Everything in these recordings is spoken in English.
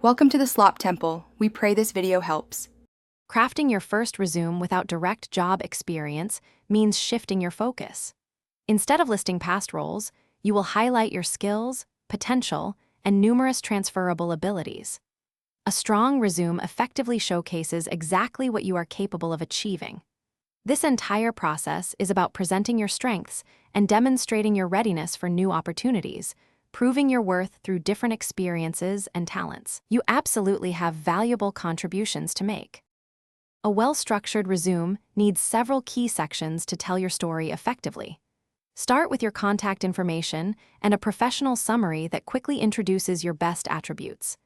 Welcome to the Slop Temple. We pray this video helps. Crafting your first resume without direct job experience means shifting your focus. Instead of listing past roles, you will highlight your skills, potential, and numerous transferable abilities. A strong resume effectively showcases exactly what you are capable of achieving. This entire process is about presenting your strengths and demonstrating your readiness for new opportunities, proving your worth through different experiences and talents. You absolutely have valuable contributions to make. A well-structured resume needs several key sections to tell your story effectively. Start with your contact information and a professional summary that quickly introduces your best attributes.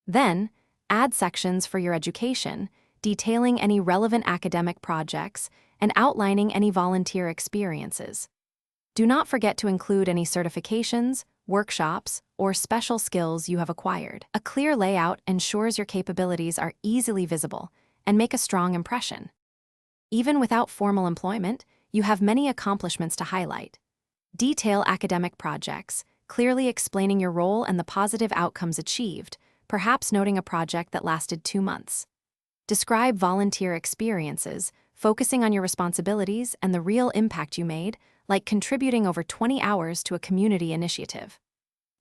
Then, add sections for your education, detailing any relevant academic projects and outlining any volunteer experiences. Do not forget to include any certifications, workshops, or special skills you have acquired. A clear layout ensures your capabilities are easily visible and make a strong impression. Even without formal employment, you have many accomplishments to highlight. Detail academic projects, clearly explaining your role and the positive outcomes achieved, perhaps noting a project that lasted 2 months. Describe volunteer experiences, focusing on your responsibilities and the real impact you made, like contributing over 20 hours to a community initiative.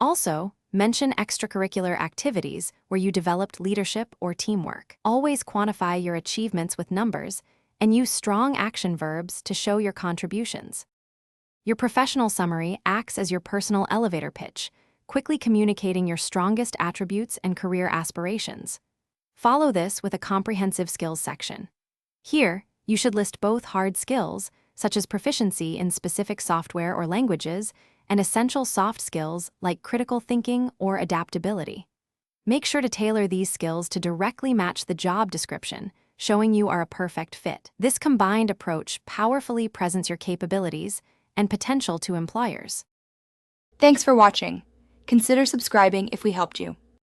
Also, mention extracurricular activities where you developed leadership or teamwork. Always quantify your achievements with numbers and use strong action verbs to show your contributions. Your professional summary acts as your personal elevator pitch, quickly communicating your strongest attributes and career aspirations. Follow this with a comprehensive skills section. Here, you should list both hard skills, such as proficiency in specific software or languages, and essential soft skills like critical thinking or adaptability. Make sure to tailor these skills to directly match the job description, showing you are a perfect fit. This combined approach powerfully presents your capabilities and potential to employers. Thanks for watching. Consider subscribing if we helped you.